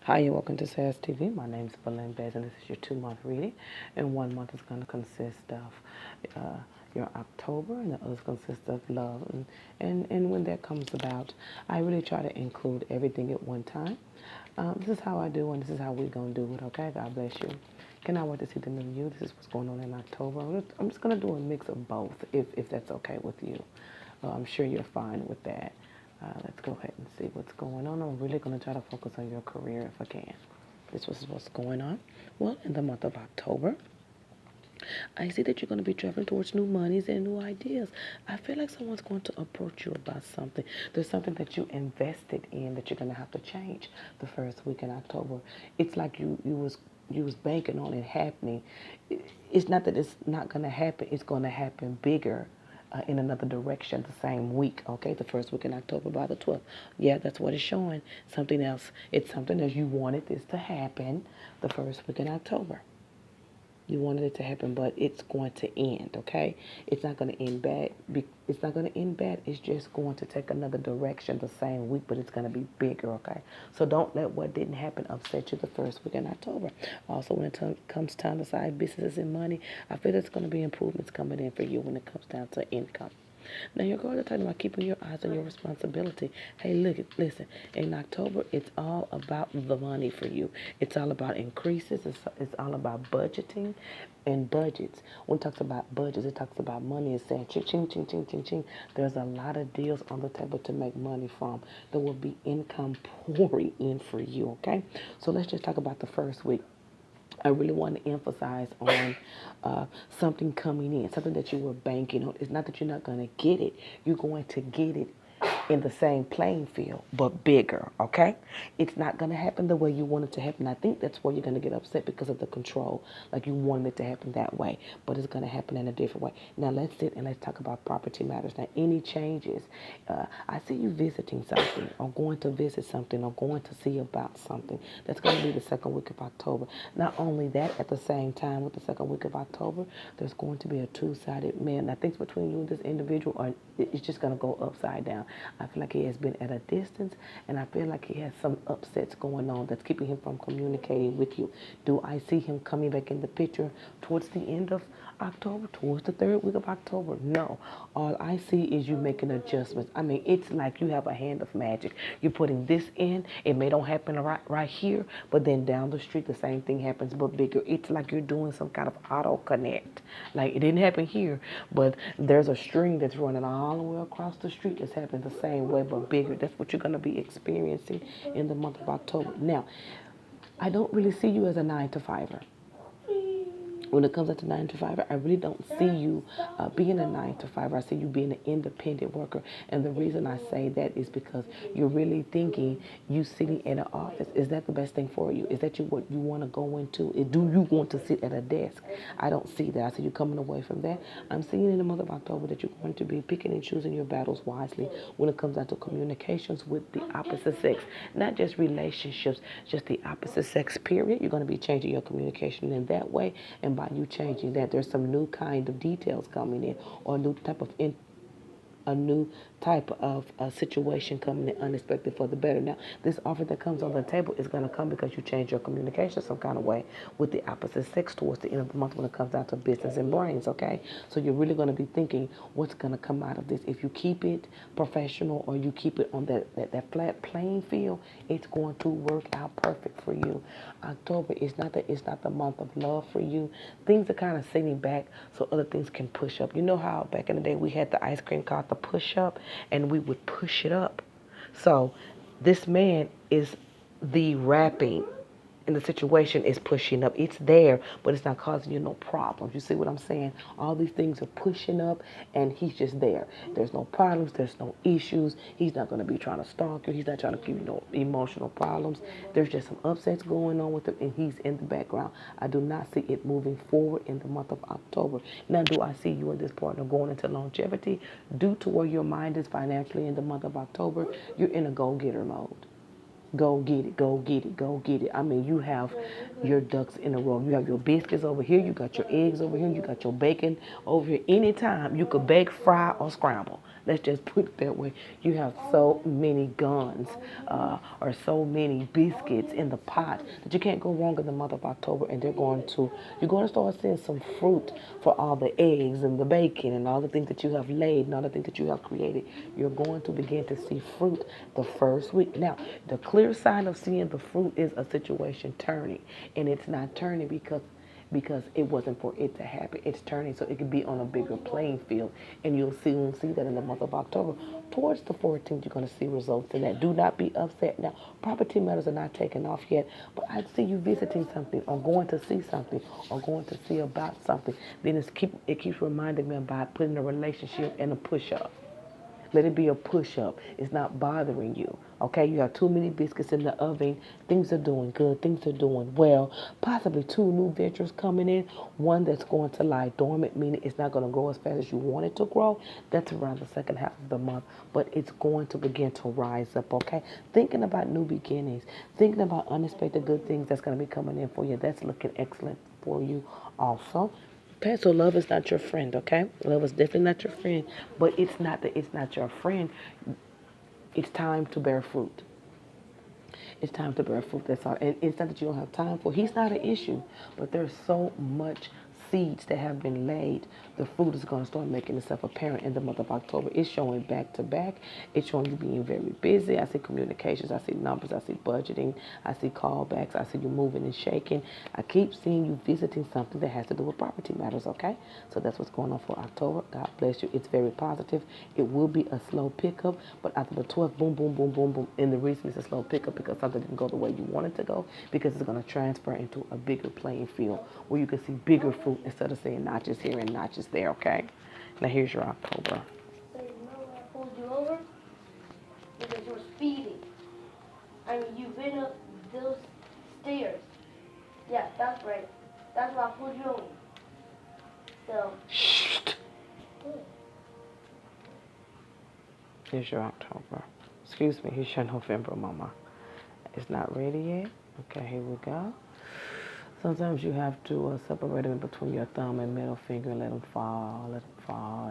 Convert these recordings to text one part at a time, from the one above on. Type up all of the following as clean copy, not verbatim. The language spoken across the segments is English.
Hi, and welcome to SAS TV. My name is Belen Bez, and this is your 2-month reading. And 1 month is going to consist of your October, and the other consists of love. And when that comes about, I really try to include everything at one time. This is how I do, and this is how we're going to do it, okay? God bless you. Cannot wait to see the new you. This is what's going on in October. I'm just going to do a mix of both, if that's okay with you. I'm sure you're fine with that. Let's go ahead and see what's going on. I'm really going to try to focus on your career if I can. This was what's going on. Well, in the month of October, I see that you're going to be traveling towards new monies and new ideas. I feel like someone's going to approach you about something. There's something that you invested in that you're going to have to change the first week in October. It's like you was banking on it happening. It's not that it's not going to happen. It's going to happen bigger in another direction the same week, okay? The first week in October by the 12th. Yeah, that's what it's showing. Something else. It's something else. You wanted this to happen the first week in October. You wanted it to happen, but it's going to end, okay? It's not going to end bad. It's not going to end bad. It's just going to take another direction the same week, but it's going to be bigger, okay? So don't let what didn't happen upset you the first week in October. Also, when it comes time to side businesses and money, I feel there's going to be improvements coming in for you when it comes down to income. Now, your cards are talking about keeping your eyes on your responsibility. Hey, look, listen, in October, it's all about the money for you. It's all about increases. It's all about budgeting and budgets. When it talks about budgets, it talks about money. It's saying ching, ching, ching, ching, ching, ching. There's a lot of deals on the table to make money from. There will be income pouring in for you, okay? So let's just talk about the first week. I really want to emphasize on something coming in, something that you were banking on. It's not that you're not going to get it. You're going to get it in the same playing field, but bigger, okay? It's not going to happen the way you want it to happen. I think that's where you're going to get upset because of the control. Like you wanted it to happen that way, but it's going to happen in a different way. Now, let's sit and let's talk about property matters. Now, any changes, I see you visiting something or going to visit something or going to see about something. That's going to be the second week of October. Not only that, at the same time with the second week of October, there's going to be a two-sided man. Now, things between you and this individual are it's just going to go upside down. I feel like he has been at a distance, and I feel like he has some upsets going on that's keeping him from communicating with you. Do I see him coming back in the picture towards the end of October, towards the third week of October? No. All I see is you making adjustments. I mean, it's like you have a hand of magic. You're putting this in. It may don't happen right here, but then down the street, the same thing happens, but bigger. It's like you're doing some kind of auto connect. Like it didn't happen here, but there's a string that's running all the way across the street that's happening the same way, but bigger. That's what you're going to be experiencing in the month of October. Now, I don't really see you as a 9 to 5er. When it comes to 9 to 5, I really don't see you being a 9 to 5. I see you being an independent worker. And the reason I say that is because you're really thinking you sitting in an office. Is that the best thing for you? Is that what you want to go into? Do you want to sit at a desk? I don't see that. I see you coming away from that. I'm seeing in the month of October that you're going to be picking and choosing your battles wisely when it comes down to communications with the opposite sex. Not just relationships, just the opposite sex, period. You're going to be changing your communication in that way. And by you changing that, there's some new kind of details coming in, or a new type of situation coming in unexpected for the better. Now, this offer that comes on the table is going to come because you change your communication some kind of way with the opposite sex towards the end of the month when it comes down to business and brains, okay? So you're really going to be thinking what's going to come out of this. If you keep it professional or you keep it on that flat playing field, it's going to work out perfect for you. October is not that it's not the month of love for you. Things are kind of sitting back so other things can push up. You know how back in the day we had the ice cream called the push up, and we would push it up. So this man is the wrapping, and the situation is pushing up. It's there, but it's not causing you no problems. You see what I'm saying? All these things are pushing up, and he's just there. There's no problems. There's no issues. He's not going to be trying to stalk you. He's not trying to give you no emotional problems. There's just some upsets going on with him, and he's in the background. I do not see it moving forward in the month of October. Now, do I see you and this partner going into longevity? Due to where your mind is financially in the month of October, you're in a go-getter mode. Go get it, go get it, go get it. I mean, you have your ducks in a row. You have your biscuits over here. You got your eggs over here. You got your bacon over here. Anytime you could bake, fry, or scramble. Let's just put it that way. You have so many guns or so many biscuits in the pot that you can't go wrong in the month of October. And you're going to start seeing some fruit for all the eggs and the bacon and all the things that you have laid and all the things that you have created. You're going to begin to see fruit the first week. Now, the clear sign of seeing the fruit is a situation turning, and it's not turning because it wasn't for it to happen. It's turning so it can be on a bigger playing field, and you'll see that in the month of October. Towards the 14th, you're going to see results in that. Do not be upset. Now, property matters are not taken off yet, but I see you visiting something or going to see something or going to see about something. Then it keeps reminding me about putting a relationship in a push-up. Let it be a push-up. It's not bothering you. Okay, you have too many biscuits in the oven. Things are doing good. Things are doing well. Possibly 2 new ventures coming in. One that's going to lie dormant, meaning it's not going to grow as fast as you want it to grow. That's around the second half of the month. But it's going to begin to rise up, okay? Thinking about new beginnings. Thinking about unexpected good things that's going to be coming in for you. That's looking excellent for you also. Okay, so love is not your friend, okay? Love is definitely not your friend, but it's not that it's not your friend. It's time to bear fruit. It's time to bear fruit, that's all. And it's not that you don't have time for. He's not an issue, but there's so much seeds that have been laid. The fruit is going to start making itself apparent in the month of October. It's showing back to back. It's showing you being very busy. I see communications. I see numbers. I see budgeting. I see callbacks. I see you moving and shaking. I keep seeing you visiting something that has to do with property matters, okay? So that's what's going on for October. God bless you. It's very positive. It will be a slow pickup, but after the 12th, boom, boom, boom, boom, boom. And the reason it's a slow pickup because something didn't go the way you want it to go, because it's going to transfer into a bigger playing field where you can see bigger fruit instead of saying notches here and notches there, okay? Now here's your October. So you know why I pulled you over? Because you were speeding. I mean, you've been up those stairs. Yeah, that's right. That's why I pulled you over. So. Shh. Here's your October. Excuse me, here's your November, Mama. It's not ready yet. Okay, here we go. Sometimes you have to separate them between your thumb and middle finger and let them fall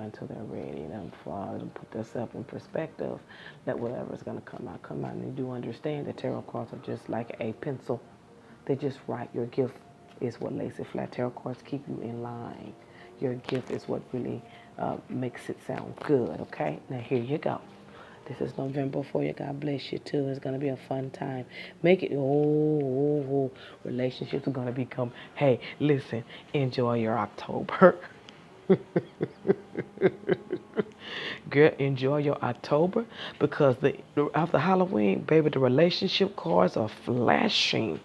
until they're ready. Let them fall, let them put themselves in perspective. Let whatever's going to come out, come out. And you do understand that tarot cards are just like a pencil. They just write. Your gift is what lays it flat. Tarot cards keep you in line. Your gift is what really makes it sound good, okay? Now here you go. This is November for you. God bless you too. It's going to be a fun time. Make it, relationships are going to become, hey, listen, enjoy your October. Girl, enjoy your October because after Halloween, baby, the relationship cards are flashing.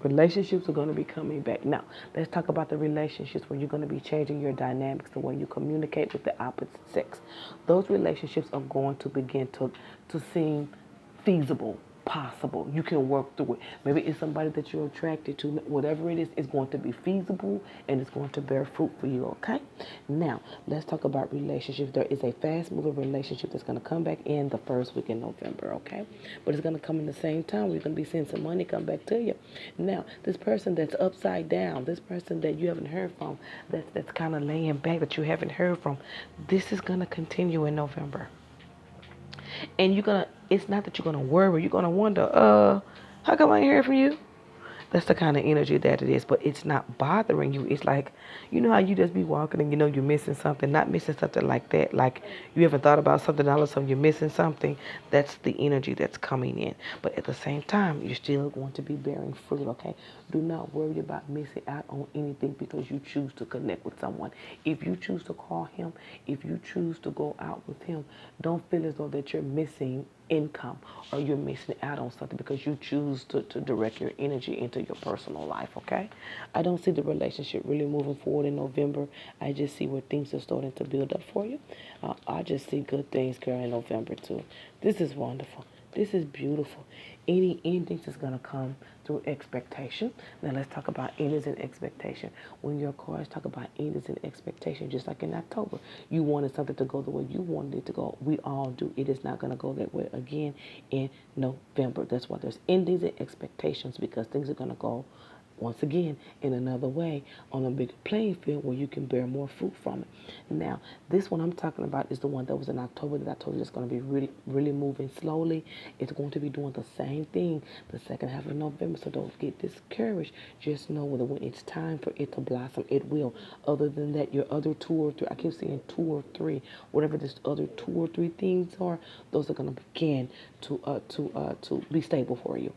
Relationships are going to be coming back. Now, let's talk about the relationships where you're going to be changing your dynamics, the way you communicate with the opposite sex. Those relationships are going to begin to seem feasible, possible. You can work through it. Maybe it's somebody that you're attracted to. Whatever it is, it's going to be feasible and it's going to bear fruit for you, okay? Now, let's talk about relationships. There is a fast-moving relationship that's going to come back in the first week in November, okay? But it's going to come in the same time. We're going to be seeing some money come back to you. Now, this person that's upside down, this person that you haven't heard from, that's kind of laying back that you haven't heard from, this is going to continue in November. And it's not that you're gonna worry, you're gonna wonder, how come I ain't heard from you? That's the kind of energy that it is, but it's not bothering you. It's like, you know how you just be walking and you know you're missing something, not missing something like that. Like you haven't thought about something, all of a sudden you're missing something. That's the energy that's coming in. But at the same time, you're still going to be bearing fruit, okay? Do not worry about missing out on anything because you choose to connect with someone. If you choose to call him, if you choose to go out with him, don't feel as though that you're missing income or you're missing out on something because you choose to direct your energy into your personal life, okay? I don't see the relationship really moving forward in November. I just see where things are starting to build up for you. I just see good things, girl, in November too. This is wonderful. This is beautiful. Any endings is going to come through expectation. Now let's talk about endings and expectation. When your cards talk about endings and expectation, just like in October, you wanted something to go the way you wanted it to go. We all do. It is not going to go that way again in November. That's why there's endings and expectations because things are going to go once again, in another way, on a bigger playing field where you can bear more fruit from it. Now, this one I'm talking about is the one that was in October that I told you it's going to be really, really moving slowly. It's going to be doing the same thing the second half of November, so don't get discouraged. Just know that when it's time for it to blossom, it will. Other than that, your other 2 or 3, I keep saying 2 or 3, whatever this other 2 or 3 things are, those are going to begin to be stable for you.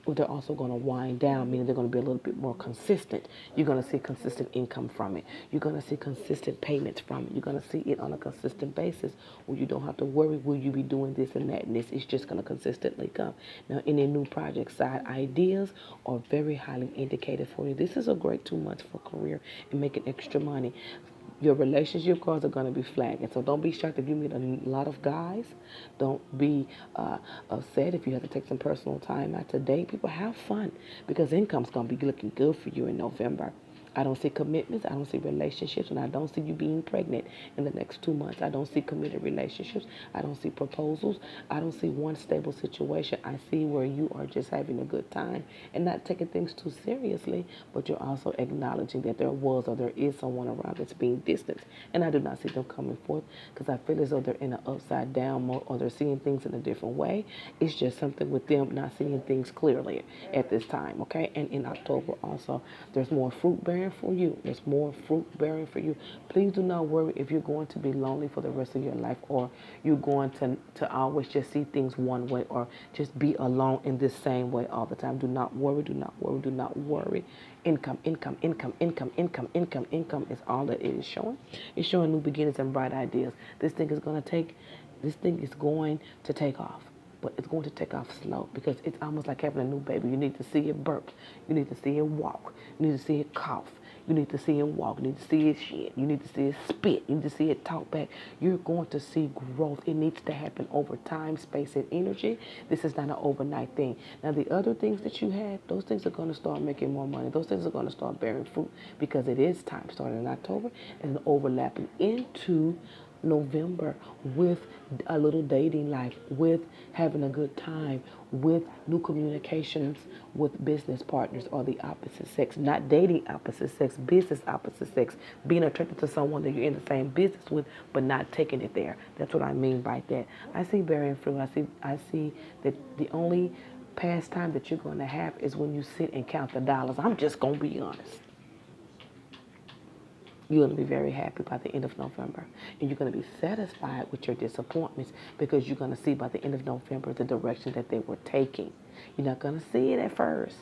But they're also going to wind down, meaning they're going to be a little bit more consistent. You're going to see consistent income from it. You're going to see consistent payments from it. You're going to see it on a consistent basis where you don't have to worry, will you be doing this and that, and this is just going to consistently come. Now, any new project side ideas are very highly indicated for you. This is a great 2 months for career and making extra money. Your relationship cards are going to be flagging. So don't be shocked if you meet a lot of guys. Don't be upset if you have to take some personal time out to date. People, have fun because income's going to be looking good for you in November. I don't see commitments. I don't see relationships. And I don't see you being pregnant in the next 2 months. I don't see committed relationships. I don't see proposals. I don't see one stable situation. I see where you are just having a good time and not taking things too seriously, but you're also acknowledging that there was or there is someone around that's being distanced. And I do not see them coming forth because I feel as though they're in an upside down mode or they're seeing things in a different way. It's just something with them not seeing things clearly at this time, okay? And in October also, there's more fruit bearing for you. There's more fruit bearing for you. Please do not worry if you're going to be lonely for the rest of your life or you're going to always just see things one way or just be alone in this same way all the time. Do not worry, do not worry, do not worry. Income, income, income, income, income, income, income is all that it is showing. It's showing new beginnings and bright ideas. This thing is going to take off. But it's going to take off slow because it's almost like having a new baby. You need to see it burp. You need to see it walk. You need to see it cough. You need to see it walk. You need to see it shit. You need to see it spit. You need to see it talk back. You're going to see growth. It needs to happen over time, space, and energy. This is not an overnight thing. Now, the other things that you had, those things are going to start making more money. Those things are going to start bearing fruit because it is time, starting in October and overlapping into November with a little dating life, with having a good time, with new communications with business partners or the opposite sex. Not dating opposite sex, business opposite sex. Being attracted to someone that you're in the same business with, but not taking it there. That's what I mean by that. I see bearing fruit. I see that the only pastime that you're going to have is when you sit and count the dollars. I'm just going to be honest. You're going to be very happy by the end of November. And you're going to be satisfied with your disappointments because you're going to see by the end of November the direction that they were taking. You're not going to see it at first.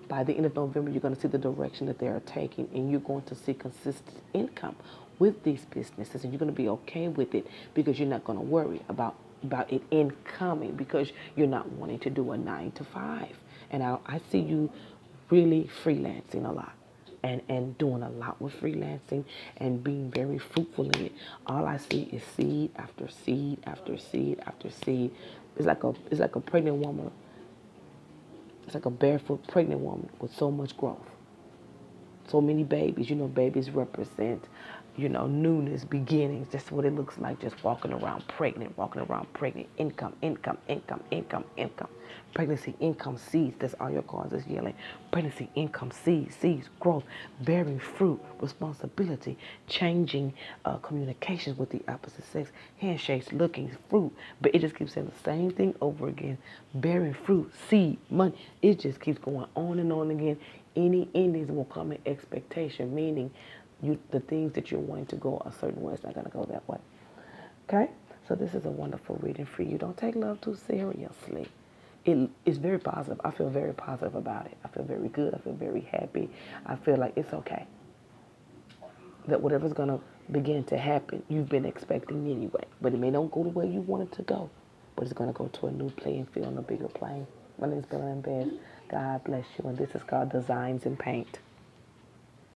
By the end of November, you're going to see the direction that they are taking, and you're going to see consistent income with these businesses, and you're going to be okay with it because you're not going to worry about it incoming because you're not wanting to do a 9 to 5. And I see you really freelancing a lot. And doing a lot with freelancing and being very fruitful in it. All I see is seed after seed after seed after seed. It's like a pregnant woman. It's like a barefoot pregnant woman with so much growth. So many babies. Babies represent, newness, beginnings. That's what it looks like, just walking around pregnant. Income, income, income, income, income. Pregnancy, income, seeds. That's all your cards is yelling. Pregnancy, income, seeds, growth, bearing fruit, responsibility, changing communications with the opposite sex, handshakes, looking, fruit. But it just keeps saying the same thing over again. Bearing fruit, seed, money. It just keeps going on and on again. Any endings will come in expectation, meaning the things that you're wanting to go a certain way, it's not going to go that way. Okay? So this is a wonderful reading for you. Don't take love too seriously. It's very positive. I feel very positive about it. I feel very good. I feel very happy. I feel like it's okay. That whatever's going to begin to happen, you've been expecting anyway. But it may not go the way you want it to go. But it's going to go to a new playing field, on a bigger plane. My name is Bella and Beth. God bless you. And this is called Designs in Paint.